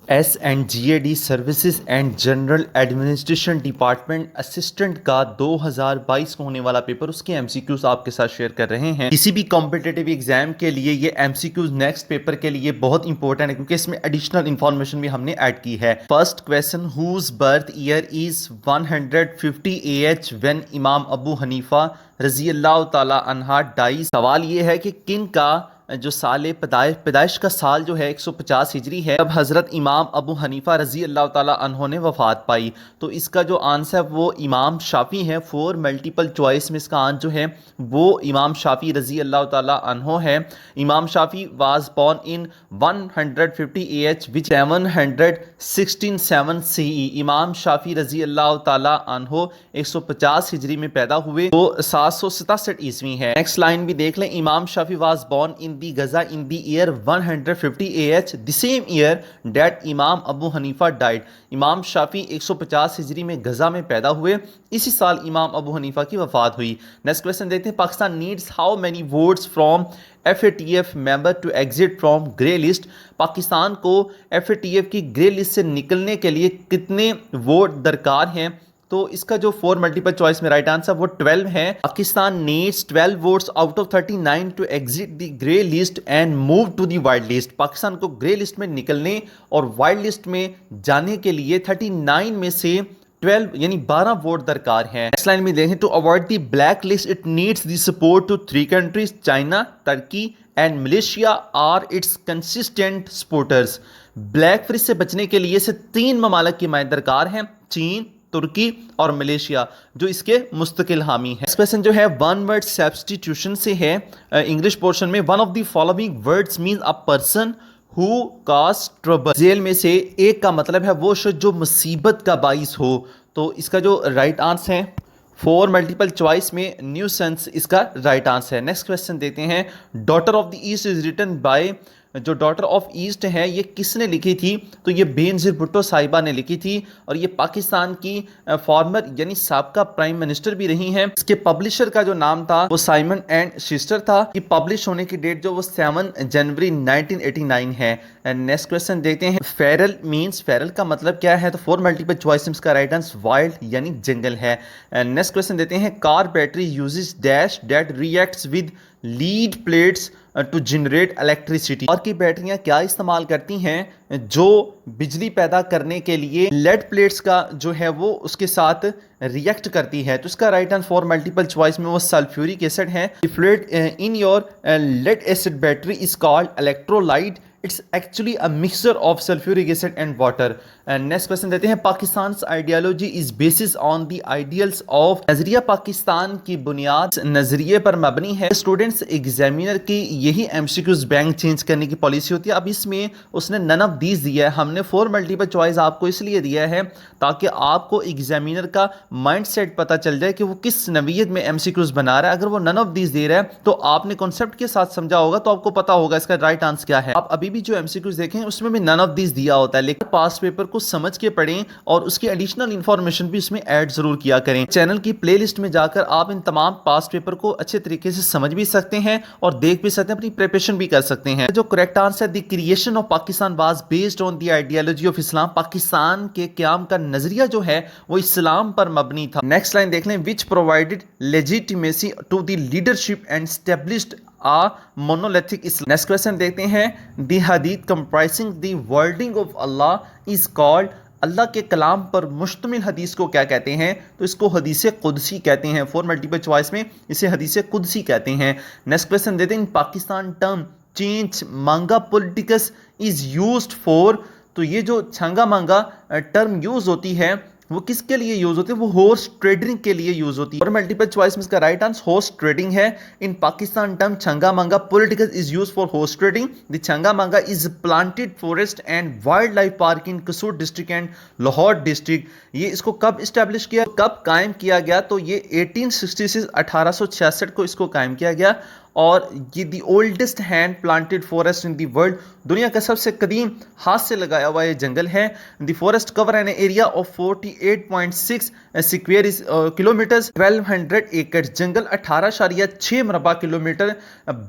SNGAD services and general administration department assistant का 2022 को होने वाला पेपर, उसके एमसीक्यूज आपके साथ शेयर कर रहे हैं। किसी भी कॉम्पिटिटिव एग्जाम के लिए ये एमसीक्यूज नेक्स्ट पेपर के लिए बहुत इंपॉर्टेंट है, क्योंकि इसमें एडिशनल इंफॉर्मेशन भी हमने ऐड की है। First question, whose birth year is 150 AH when Imam Abu Hanifa रजी अल्लाह ताला अन्हा डाई। सवाल ये है कि किन का जो साल पैदाइश का साल जो है 150 हिजरी है, तब हज़रत इमाम अबू हनीफा रजी अल्लाह ताला अन्हो ने वफ़ात पाई। तो इसका जो आंसर है वो इमाम शाफ़ी है। 4 मल्टीपल चॉइस में इसका आंसर जो है वो इमाम शाफ़ी रजी अल्लाह ताला अन्हो है। इमाम शाफ़ी was born in 150 AH which 716 CE। इमाम शाफ़ी रजी अल्लाह ताला अन्हो 150 हिजरी में पैदा हुए, तो 767 ईस्वी है। नेक्स्ट लाइन भी देख लें, इमाम शाफ़ी was born in the Gaza in the year 150 AH, the same year that Imam Abu Hanifa died। इमाम शाफी 150 हिजरी में गजा में पैदा हुए, इसी साल इमाम अबू हनीफा की वफात हुई। नेक्स्ट क्वेश्चन देखते हैं, Pakistan needs how many votes from FATF member to exit from grey list. Pakistan को FATF की ग्रे लिस्ट से निकलने के लिए कितने वोट दरकार हैं? तो इसका जो 4 मल्टीपल चॉइस में राइट आंसर वो 12 है। Pakistan needs 12 votes out of 39 to exit the grey list and move to the white list. Pakistan को ग्रे लिस्ट में निकलने और वाइट लिस्ट में जाने के लिए 39 में से 12 यानी 12 वोट दरकार हैं। नेक्स्ट लाइन में देखें, to avoid the black list it needs the support to 3 countries, China, Turkey and Malaysia are its consistent supporters. Black list से बचने के लिए से 3 ममालिक की हिमायत दरकार है, चीन, तुर्की और मलेशिया, जो इसके मुस्तकिल हामी है। क्वेश्चन जो है वन वर्ड सब्स्टिट्यूशन से है। इंग्लिश पोर्शन में, one of the following words mean a person who cause trouble. Jail में से एक का मतलब है वो शख्स जो मुसीबत का बाइस हो। तो इसका जो राइट आंसर है 4 मल्टीपल चॉइस में न्यूसेंस इसका राइट आंसर है। नेक्स्ट क्वेश्चन देते हैं, daughter of the east is written by, जो डॉटर ऑफ ईस्ट है ये किसने लिखी थी? तो ये बेनज़ीर भुट्टो साहिबा ने लिखी थी, और ये पाकिस्तान की फॉर्मर यानी साबका प्राइम मिनिस्टर भी रही हैं। इसके पब्लिशर का जो नाम था वो साइमन एंड सिस्टर था। ये पब्लिश होने की डेट जो वो 7 जनवरी 1989 है। नेक्स्ट क्वेश्चन देखते हैं, फेरल मीन्स, फेरल का मतलब क्या है? तो 4 मल्टीपल चॉइस में इसका राइट आंसर वाइल्ड यानी जंगल है। नेक्स्ट क्वेश्चन देते हैं, car battery uses dash that reacts with lead plates to generate electricity. और की बैटरियां क्या इस्तेमाल करती हैं जो बिजली पैदा करने के लिए लेड प्लेट्स का जो है वो उसके साथ रिएक्ट करती है? तो इसका राइट आंसर 4 मल्टीपल चॉइस में वो सल्फ्यूरिक एसिड है। Fluid in your lead acid battery is called electrolyte. It's actually a mixture of sulphuric acid and water. Next question देते हैं, Pakistan ideology is basis on the ideals of. नजरिया पाकिस्तान की बुनियाद नजरिए पर मबनी है। स्टूडेंट्स एग्जामिनर की यही एमसीक्यूज बैंक चेंज करने की पॉलिसी होती है। अब इसमें उसने नन ऑफ दीज दिया है। हमने 4 मल्टीपल चॉइस आपको इसलिए दिया है ताकि आपको एग्जामिनर का माइंड सेट पता चल जाए कि वो किस नवीयत में एमसीक्यूज बना रहा है। अगर वो नन ऑफ दीज दे रहा है तो आपने कॉन्सेप्ट के साथ समझा होगा, तो आपको पता होगा इसका राइट आंसर क्या है। आप अभी भी जो एमसीक्यूज देखें उसमें भी नन ऑफ दीज दिया होता है, लेकिन पास्ट पेपर को समझ के पढ़ें और उसकी एडिशनल इंफॉर्मेशन भी उसमें ऐड जरूर किया करें। चैनल की प्लेलिस्ट में जाकर आप इन तमाम पास्ट पेपर को अच्छे तरीके से समझ भी सकते हैं और देख भी सकते हैं, अपनी प्रिपरेशन भी कर सकते हैं। जो करेक्ट आंसर है, the creation of Pakistan was based on the ideology of Islam. Pakistan के क़याम का नजरिया जो है वो इस्लाम पर मबनी था। नेक्स्ट लाइन देख लें, which provided legitimacy to the leadership and established a monolithic Islam. Next question देखते हैं, the hadith comprising the wording of Allah is called. Allah के कलाम पर मुश्तमिल हदीस को क्या कहते हैं? तो इसको हदीस कुदसी कहते हैं। 4 मल्टीपल चॉइस में इसे हदीस कुदसी कहते हैं। नेक्स्ट क्वेश्चन देते हैं, पाकिस्तान टर्म चेंज मांगा पॉलिटिक्स इज यूज्ड फॉर। तो ये जो छंगा मांगा टर्म यूज होती है वो किसके लिए यूज होती है? वो हॉर्स ट्रेडिंग के लिए यूज होती है। और मल्टीपल चॉइस में इसका राइट आंसर हॉर्स ट्रेडिंग है। इन Pakistan term Changa Manga politics is use for horse trading. The Changa Manga is planted forest and wildlife park in Kasur district and Lahore district. ये इसको कब इस्टेब्लिश किया, कब कायम किया गया? तो ये 1860 से 1866 को इसको कायम किया गया। और ये दी oldest hand planted forest in the world, दुनिया का सबसे कदीम हाथ से लगाया हुआ ये जंगल है। The forest cover an area of 48.6 square kilometres 1200 एकड़। जंगल 18.6 मरबा किलोमीटर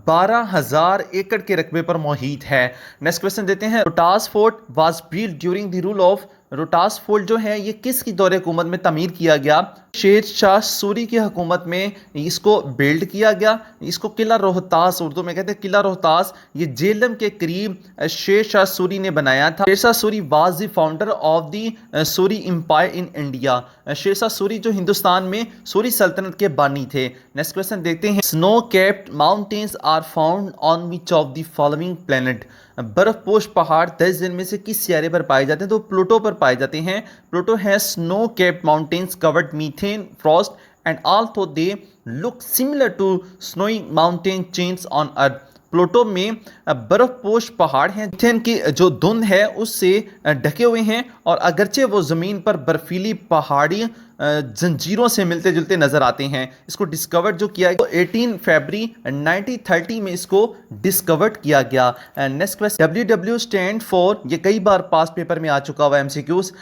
12,000 एकड़ के रकबे पर मुहित है। नेक्स्ट क्वेश्चन देते हैं, Rohtas fort was built during the rule of, Rohtas fort जो है ये किसकी दौरे हुकूमत में तमीर किया गया? शेर शाह सूरी की हुकूमत में इसको बिल्ड किया गया। इसको किला रोहतास, उर्दू में कहते हैं किला रोहतास, ये जेलम के करीब शेर शाह सूरी ने बनाया था। Sher Shah Suri was the founder of the Suri empire in India. Sher Shah Suri जो हिंदुस्तान में सूरी सल्तनत के बानी थे। नेक्स्ट क्वेश्चन देखते हैं, snow capped mountains are found on which of the following planet? बर्फपोश पहाड़ 10 दिन में से किस सियारे पर पाए जाते हैं? तो प्लूटो पर पाए जाते हैं। प्लूटो है snow capped mountains covered methane frost and also they look similar to snowy mountain chains on earth. Pluto में बर्फपोश पहाड़ हैं, मीथेन की जो धुंध है उससे ढके हुए हैं और अगरचे वो ज़मीन पर बर्फीली पहाड़ी जंजीरों से मिलते जुलते नजर आते हैं। इसको डिस्कवर्ड जो किया गया 18 फरवरी 1930 में इसको डिस्कवर्ड किया गया। Next question, WW stand for, ये कई बार पास्ट पेपर में आ चुका हुआ MCQs।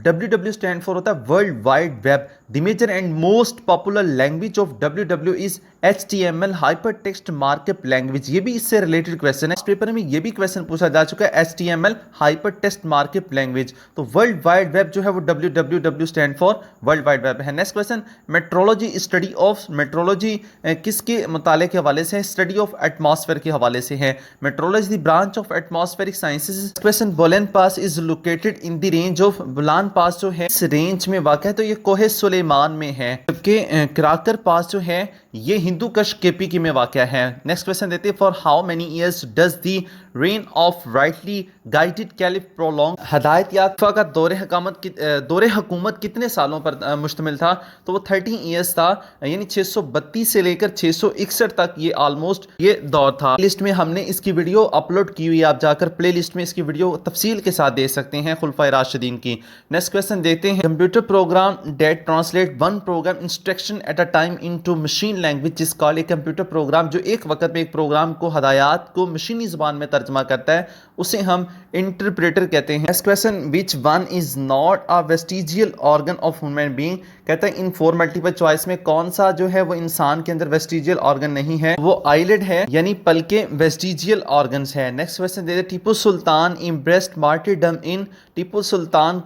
WW स्टैंड फॉर होता है world wide web. The major and most popular language of WW is HTML hyper text markup language. ये भी इससे रिलेटेड क्वेश्चन है, इस पेपर में ये भी क्वेश्चन पूछा जा चुका है, HTML hyper text markup language. तो वर्ल्ड वाइड वेब जो है वो WWW stand for world wide web है। Next question, metrology study of, metrology किसके मुताले के हवाले से है? स्टडी ऑफ एटमॉस्फेयर के हवाले से है। Metrology the branch of atmospheric sciences. Question, Bolan pass is located in the range of, Bolan pass जो है इस रेंज में वाक़ है, तो ये कोहे सुलेमान में है। जबकि कराकर पास जो है ये हिंदू कश केपी की में वाक़या है। नेक्स्ट क्वेश्चन देते हैं, for how many years does the rain of rightly guided caliph prolong? हदायत याफ्ता का दौरे हुकूमत कितने सालों पर मुश्तमिल था? तो वो 13 ईयर्स था, यानी 632 से लेकर 661 तक ये ऑलमोस्ट ये दौर था। लिस्ट में हमने इसकी वीडियो अपलोड की हुई है, आप जाकर प्ले लिस्ट में इसकी वीडियो तफसील के साथ देख सकते हैं खुलफाए राशिदीन की। नेक्स्ट क्वेश्चन देखते हैं, computer program that translate one program instruction at a time into machine language is called. एक कंप्यूटर प्रोग्राम जो एक वक्त में एक प्रोग्राम को हदायत को मशीनी जुबान में तर्जमा करता है उसे हम इंटरप्रेटर कहते हैं। Next question, which one is not a vestigial organ of human being? कहता है इन 4 मल्टीपल चॉइस में कौन सा जो है वो इंसान के अंदर वेस्टिजियल ऑर्गन नहीं है? वो आईलिड है, यानी पलके वेस्टिजियल ऑर्गन्स है। नेक्स्ट क्वेश्चन दे, टीपू सुल्तान इम्प्रेस्ड मार्टिरडम इन, टीपू सुल्तान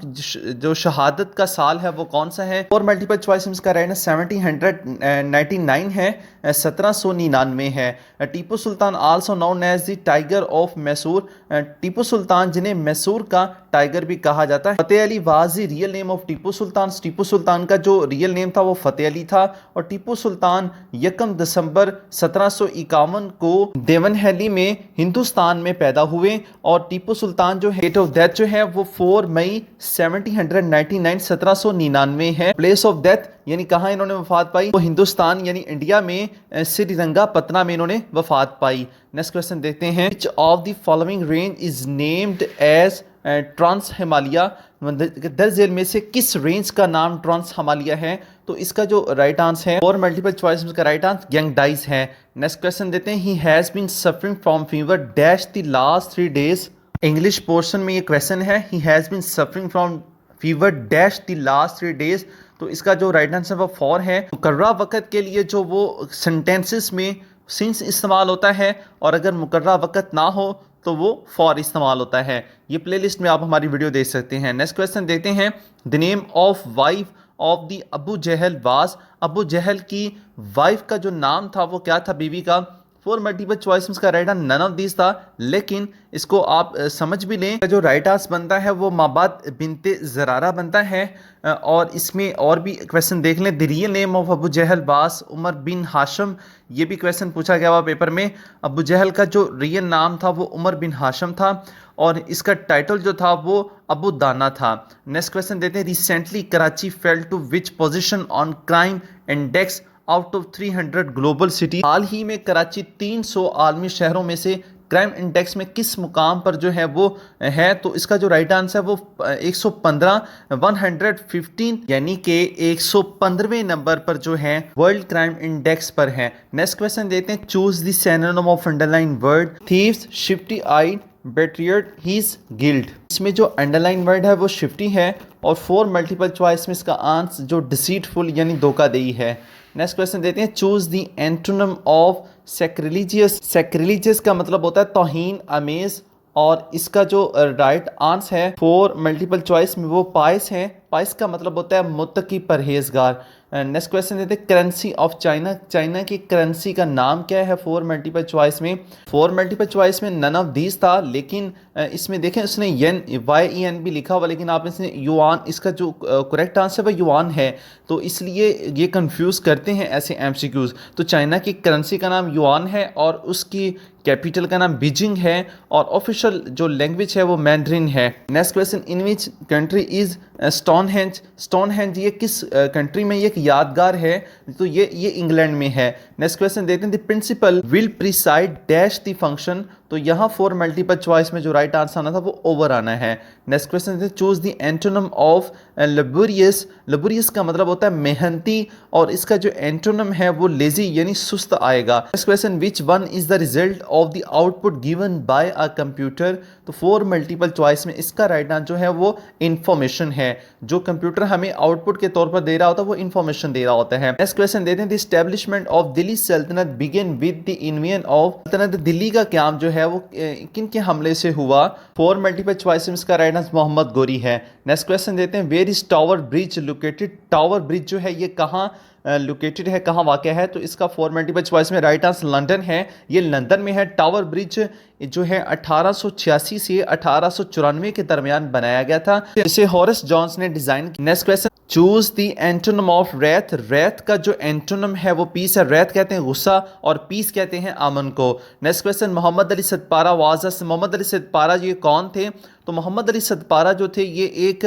जो शहादत का साल है वो कौन सा है? 4 मल्टीपल चॉइस इसका राइट 1799 है, 1799 है। Tipu Sultan also known as the tiger of Mysore, Tipu Sultan जिन्हें मैसूर का टाइगर भी कहा जाता है। Fateh Ali was the real name of Tipu Sultan, Tipu Sultan का जो रियल नेम था वो फतेह अली था। और टीपू सुल्तान 1 दिसंबर 1751 को देवनहली में हिंदुस्तान में पैदा हुए और टीपू सुल्तान जो डेट ऑफ डेथ जो है वो 4 मई 1799 है। प्लेस ऑफ डेथ यानी कहाँ इन्होंने वफात पाई? वो हिंदुस्तान यानी इंडिया में श्रीरंगापटना में इन्होंने वफात पाई। नेक्स्ट क्वेश्चन देखते हैं, which of the following range is named as trans Himalaya? दरअसल में से किस रेंज का नाम ट्रांस हिमालय है? तो इसका जो राइट आंसर है 4 मल्टीपल चॉइस का राइट आंसर गैंगडाइज है। नेक्स्ट क्वेश्चन देते हैं, he has been suffering from fever dash the last 3 days. English portion में ये क्वेश्चन है, he has been suffering from fever dash the last 3 days. तो इसका जो राइट आंसर वो 4 है। मुकर्रा वक़्त के लिए जो वो सेंटेंसेस में सिंस इस्तेमाल होता है और अगर मुकर्रा वक़्त ना हो तो वो फॉर इस्तेमाल होता है। ये प्लेलिस्ट में आप हमारी वीडियो देख सकते हैं। नेक्स्ट क्वेश्चन देखते हैं, the name of wife of the Abu Jahl was, Abu Jahl की वाइफ का जो नाम था वो क्या था बीवी का? 4 मल्टीपल चॉइस का right answer none of this था, लेकिन इसको आप समझ भी लें, जो राइट आंसर बनता है वो माबाद बिनते ज़रारा बनता है। और इसमें और भी क्वेश्चन देख लें, the real name of Abu Jahl was Umar bin Hashim, ये भी क्वेश्चन पूछा गया हुआ पेपर में। अबू जहल का जो रियल नाम था वो उमर बिन हाशम था और इसका टाइटल जो था वो अबू दाना था। नेक्स्ट क्वेश्चन देते हैं, recently Karachi fell to which position on crime index out of 300 global city? हाल ही में कराची 300 आलमी शहरों में से क्राइम इंडेक्स में किस मुकाम पर जो है वो है, तो इसका जो राइट आंसर है वो 115 115 यानी कि 115वें नंबर पर जो है वर्ल्ड क्राइम इंडेक्स पर है। नेक्स्ट क्वेश्चन देते हैं, choose the synonym of underline word thieves, shifty eyed, betrayed, he's, guild. इसमें जो अंडरलाइन वर्ड है वो शिफ्टी है और 4 मल्टीपल चॉइस में इसका आंसर जो डिसीटफुल यानी धोखाधड़ी है। नेक्स्ट क्वेश्चन देते हैं, चूज द एंटोनिम ऑफ सैक्रिलीजियस। सैक्रिलीजियस का मतलब होता है तौहीन आमेज और इसका जो राइट आंसर है 4 मल्टीपल चॉइस में वो पाइस है। पाइस का मतलब होता है मुत्तकी परहेजगार। नेक्स्ट क्वेश्चन देते हैं, करेंसी ऑफ चाइना। चाइना की करेंसी का नाम क्या है 4 मल्टीपल चॉइस में? 4 मल्टीपल चॉइस में नन ऑफ दीज था, लेकिन इसमें देखें उसने येन YEN भी लिखा हुआ, लेकिन आप इसने युआन, इसका जो करेक्ट आंसर है वो युआन है, तो इसलिए ये कंफ्यूज करते हैं ऐसे MCQs। तो चाइना की करेंसी का नाम युआन है और उसकी कैपिटल का नाम बीजिंग है और ऑफिशियल जो लैंग्वेज है वो मैंड्रिन है। Next question, in which country is Stonehenge. Stonehenge ये किस कंट्री में ये एक यादगार है? तो ये इंग्लैंड में है। नेक्स्ट क्वेश्चन देते हैं, the principal will preside dash the function. तो यहाँ 4 मल्टीपल चॉइस में जो राइट आंसर आना था वो ओवर आना है। नेक्स्ट क्वेश्चन देते हैं, choose the antonym of laborious. Laborious का मतलब होता है मेहनती और इसका जो एंटोनिम है वो लेजी यानी सुस्त आएगा। Next question, which one is the result of the output given by a computer. तो 4 मल्टीपल चॉइस में इसका राइट आंसर जो है वो इंफॉर्मेशन है। जो कंप्यूटर हमें आउटपुट के तौर पर दे रहा होता है वो इंफॉर्मेशन दे रहा होता है। नेक्स्ट क्वेश्चन देते हैं, द एस्टेब्लिशमेंट ऑफ दिल्ली सल्तनत begin with the invention of. सल्तनत दिल्ली का क्याम जो है वो किन के हमले से हुआ? 4 मल्टीपल चॉइस में इसका राइट आंसर मोहम्मद गोरी है। नेक्स्ट क्वेश्चन देते हैं, where is Tower Bridge located. Tower Bridge जो है ये कहाँ लोकेटेड है, कहाँ वाक़ है? तो इसका 4 मल्टीपल चॉइस में राइट आंसर लंदन है, ये लंदन में है। टावर ब्रिज जो है 1886 से 1894 के दरमियान बनाया गया था, इसे हॉरेस जॉन्स ने डिजाइन किया। Next question, choose the antonym of wrath. Wrath का जो एंटोनिम है वो पीस है। रैथ कहते हैं गुस्सा और पीस कहते हैं अमन को। Next question, Muhammad Ali Sadpara was. Muhammad Ali Sadpara ये कौन थे? तो मोहम्मद अली सदपारा जो थे ये एक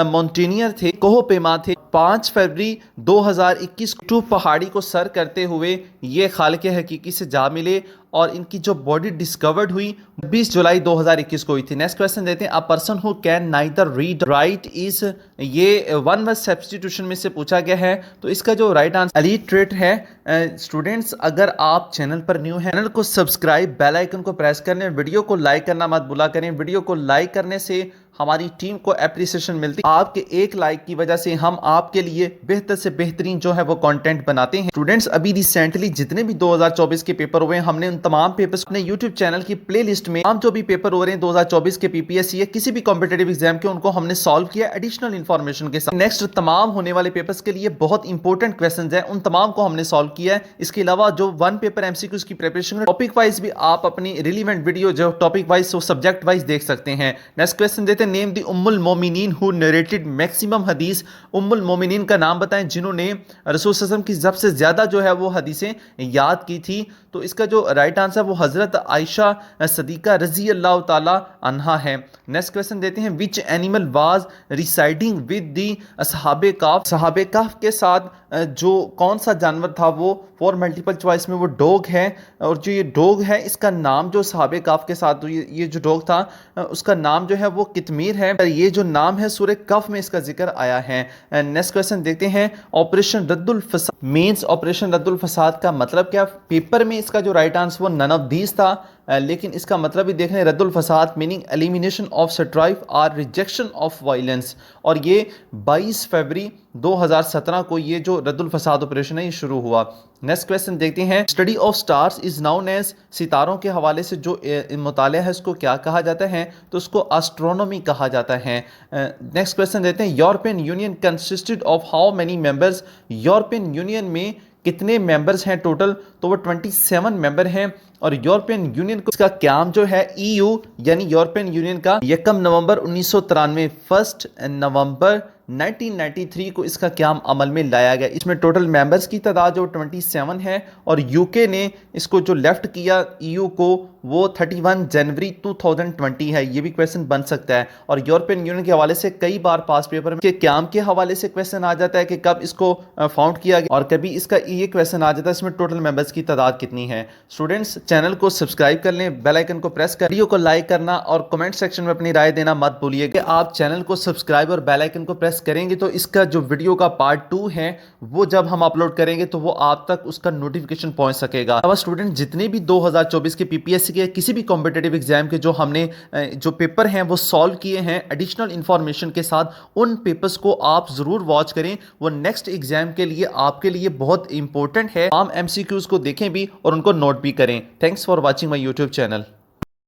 माउंटेनियर थे, कोह पेमा थे। 5 फरवरी 2021 को पहाड़ी को सर करते हुए ये खालिक हकीकी से जा मिले और इनकी जो बॉडी डिस्कवर्ड हुई 20 जुलाई 2021 को हुई थी। नेक्स्ट क्वेश्चन देते हैं, अ person who can neither read write is. ये वन वर्ड सब्स्टिट्यूशन में से पूछा गया है, तो इसका जो राइट आंसर इलिटरेट है। स्टूडेंट्स, अगर आप चैनल पर न्यू हैं, चैनल को सब्सक्राइब, बेल आइकन को प्रेस करने, वीडियो को लाइक करना मत भूला करें। वीडियो को लाइक करने से हमारी टीम को एप्रिसिएशन मिलती है। आपके एक लाइक की वजह से हम आपके लिए बेहतर से बेहतरीन जो है वो कंटेंट बनाते हैं। स्टूडेंट्स, अभी रिसेंटली जितने भी 2024 के पेपर हुए हैं, हमने उन तमाम पेपर्स अपने यूट्यूब चैनल की प्लेलिस्ट में हम जो भी पेपर हो रहे हैं 2024 के PPSC या किसी भी कॉम्पिटेटिव एग्जाम के, उनको हमने सॉल्व किया एडिशनल इन्फॉर्मेशन के साथ। नेक्स्ट तमाम होने वाले पेपर्स के लिए बहुत इंपॉर्टेंट क्वेश्चन है, उन तमाम को हमने सॉल्व किया है। इसके अलावा जो 1 पेपर MCQs की प्रिपरेशन टॉपिक वाइज भी आप अपनी रिलीवेंट वीडियो जो टॉपिक वाइज सब्जेक्ट वाइज देख सकते हैं। नेक्स्ट क्वेश्चन देते हैं, नेम द उम्मुल मोमिनीन हु नरेटेड मैक्सिमम हदीस। उम्मुल मोमिनीन का नाम बताएं जिन्होंने रसूल सल्लल्लाहु अलैहि वसल्लम की सबसे ज्यादा जो है वो हदीसें याद की थी। तो इसका जो राइट आंसर वो हजरत आयशा सदीका रजी अल्लाह ताला अन्हा है। नेक्स्ट क्वेश्चन देते हैं, which animal was residing with the असहाबे काफ। सहाबे काफ के साथ जो कौन सा जानवर था वो 4 मल्टीपल चॉइस में वो डॉग है। और जो ये डॉग है इसका नाम जो सहाबे काफ के साथ ये जो डॉग था उसका नाम जो है वो कितमीर है। ये जो नाम है सूरह कफ में इसका जिक्र आया है। नेक्स्ट क्वेश्चन देखते हैं, ऑपरेशन रद्दुल फसाद मींस ऑपरेशन रद्दुल फसाद का मतलब क्या? पेपर में इसका जो राइट आंसर वो नन ऑफ दीज था, लेकिन इसका मतलब भी देख रहे हैं रद्दुल फसाद मीनिंग एलिमिनेशन ऑफ स्ट्राइफ और रिजेक्शन ऑफ वायलेंस। और ये 22 फरवरी 2017 को ये जो रद्दुल फसाद ऑपरेशन है ये शुरू हुआ। नेक्स्ट क्वेश्चन देखते हैं, study of stars is known as. सितारों के हवाले से जो मुताला है उसको क्या कहा जाता है? तो उसको एस्ट्रोनॉमी कहा जाता है। नेक्स्ट क्वेश्चन देते हैं, European union consisted of how many members. European union में कितने मेंबर्स हैं टोटल? तो वो 27 मेंबर हैं। और यूरोपियन यूनियन को इसका क्याम जो है EU यानी यूरोपियन यूनियन का 1 नवंबर 1993 1 नवंबर 1993 को इसका क़याम अमल में लाया गया। इसमें टोटल मेंबर्स की तादाद जो 27 है और यूके ने इसको जो लेफ्ट किया ईयू को वो 31 जनवरी 2020 है। ये भी क्वेश्चन बन सकता है। और यूरोपियन यूनियन के हवाले से कई बार पास पेपर में क़याम के हवाले से क्वेश्चन आ जाता है कि कब इसको फाउंड किया गया, और कभी इसका ये क्वेश्चन आ जाता है इसमें टोटल मेंबर्स की तादाद कितनी है। स्टूडेंट्स, चैनल को सब्सक्राइब कर लें, बेल आइकन को प्रेस कर, वीडियो को लाइक करना और कमेंट सेक्शन में अपनी राय देना मत भूलिएगा। आप चैनल को सब्सक्राइब और बेल आइकन को प्रेस करेंगे तो इसका जो वीडियो का पार्ट 2 है वो जब हम अपलोड करेंगे तो वो आप तक उसका नोटिफिकेशन पहुंच सकेगा। अब स्टूडेंट, जितने भी 2024 के पीपीएससी के किसी भी कॉम्पिटेटिव एग्जाम के जो हमने जो पेपर हैं वो सॉल्व किए हैं एडिशनल इंफॉर्मेशन के साथ, उन पेपर्स को आप जरूर वॉच करें। वो नेक्स्ट एग्जाम के लिए आपके लिए बहुत इंपॉर्टेंट है। आम एमसीक्यूज को देखें भी और उनको नोट भी करें। Thanks for watching my YouTube channel.